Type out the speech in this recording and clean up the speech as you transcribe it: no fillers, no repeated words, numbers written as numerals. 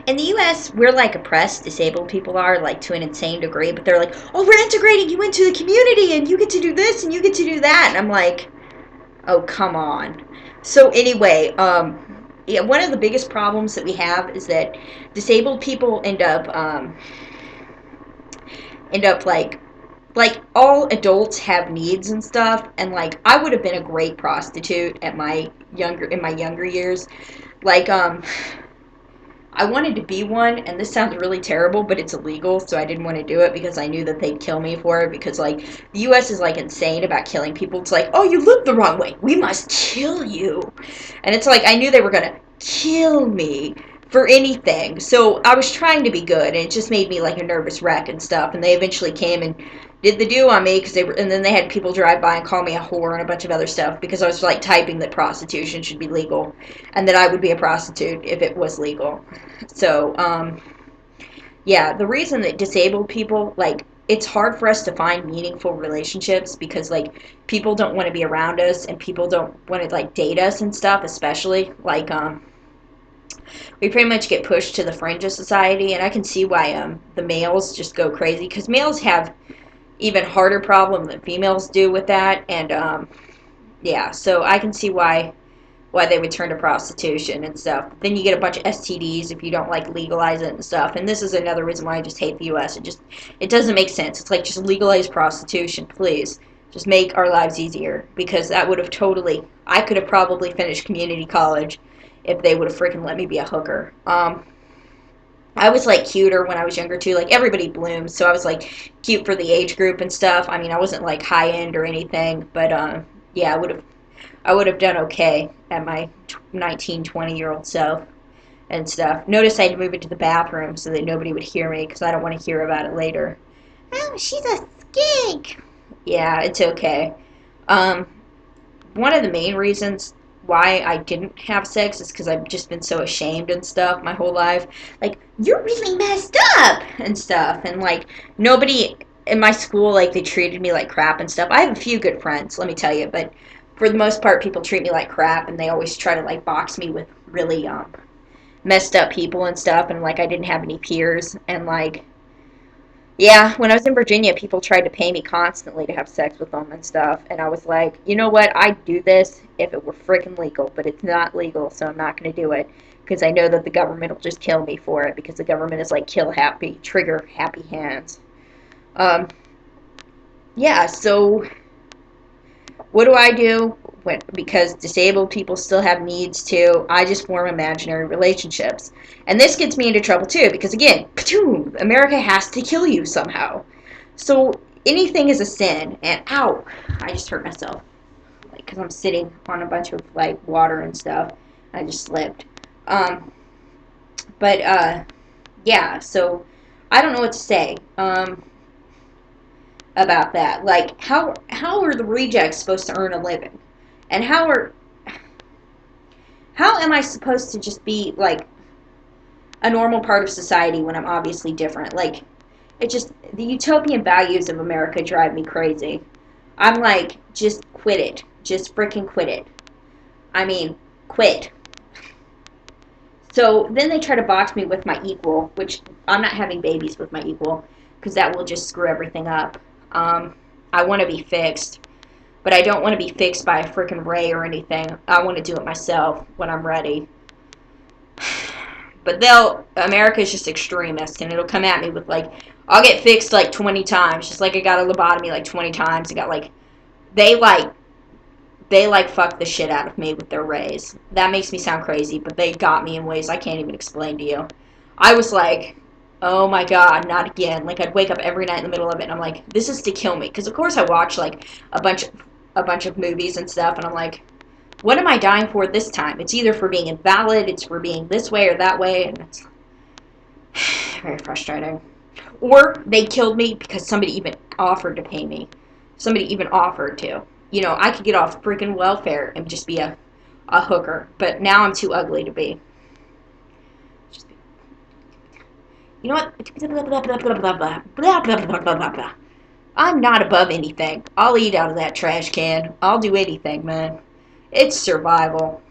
In the U.S., we're like oppressed, disabled people are, like to an insane degree, but they're like, oh, we're integrating you into the community and you get to do this and you get to do that. And I'm like, oh, come on. So, anyway, yeah, one of the biggest problems that we have is that disabled people end up like all adults have needs and stuff, and like I would have been a great prostitute at my younger years. Like I wanted to be one, and this sounds really terrible, but it's illegal, so I didn't want to do it because I knew that they'd kill me for it. Because, like, the U.S. is, like, insane about killing people. It's like, oh, you look the wrong way. We must kill you. And it's like, I knew they were going to kill me for anything. So I was trying to be good, and it just made me, like, a nervous wreck and stuff. And they eventually came and did the do on me, and then they had people drive by and call me a whore and a bunch of other stuff because I was, like, typing that prostitution should be legal and that I would be a prostitute if it was legal. So, yeah, the reason that disabled people, like, it's hard for us to find meaningful relationships because, like, people don't want to be around us and people don't want to, like, date us and stuff, especially. Like, we pretty much get pushed to the fringe of society, and I can see why, the males just go crazy because males have even harder problem than females do with that, and, yeah, so I can see why they would turn to prostitution and stuff. Then you get a bunch of STDs if you don't like legalize it and stuff. And this is another reason why I just hate the U.S. It doesn't make sense. It's like just legalize prostitution, please. Just make our lives easier because that would have totally. I could have probably finished community college if they would have freaking let me be a hooker. I was like cuter when I was younger too. Like everybody blooms, so I was like cute for the age group and stuff. I mean, I wasn't like high end or anything, but yeah, I would have done okay at my 19, 20-year-old self and stuff. Notice I had to move into the bathroom so that nobody would hear me because I don't want to hear about it later. Oh, she's a skink. Yeah, it's okay. Um, One of the main reasons why I didn't have sex is because I've just been so ashamed and stuff my whole life. Like, you're really messed up and stuff. And, like, nobody in my school, like, they treated me like crap and stuff. I have a few good friends, let me tell you, but for the most part, people treat me like crap and they always try to, like, box me with really, messed up people and stuff. And, like, I didn't have any peers. And, like, yeah, when I was in Virginia, people tried to pay me constantly to have sex with them and stuff, and I was like, you know what? I'd do this if it were freaking legal, but it's not legal, so I'm not going to do it because I know that the government will just kill me for it because the government is like kill happy, trigger happy hands. Um, yeah, so what do I do? Because disabled people still have needs too, I just form imaginary relationships. And this gets me into trouble too, because again, America has to kill you somehow. So anything is a sin. And ow, I just hurt myself, like because I'm sitting on a bunch of like water and stuff. I just slipped. Um, but yeah, so I don't know what to say about that. Like how are the rejects supposed to earn a living? And how am I supposed to just be like a normal part of society when I'm obviously different? Like it just the utopian values of America drive me crazy. I'm like, just quit it. Just freaking quit it. I mean, quit. So then they try to box me with my equal, which I'm not having babies with my equal because that will just screw everything up. I want to be fixed, but I don't want to be fixed by a freaking Ray or anything. I want to do it myself when I'm ready. But America's just extremist, and it'll come at me with like, I'll get fixed like 20 times, just like I got a lobotomy like 20 times. I got like, they like, they like fuck the shit out of me with their rays. That makes me sound crazy, but they got me in ways I can't even explain to you. I was like, oh my god, not again. Like I'd wake up every night in the middle of it, and I'm like, this is to kill me. Because of course I watch like a bunch of movies and stuff, and I'm like, what am I dying for this time? It's either for being invalid, it's for being this way or that way, and it's very frustrating. Or they killed me because somebody even offered to pay me. Somebody even offered to. You know, I could get off freaking welfare and just be a hooker, but now I'm too ugly to be. You know what? I'm not above anything. I'll eat out of that trash can. I'll do anything, man. It's survival.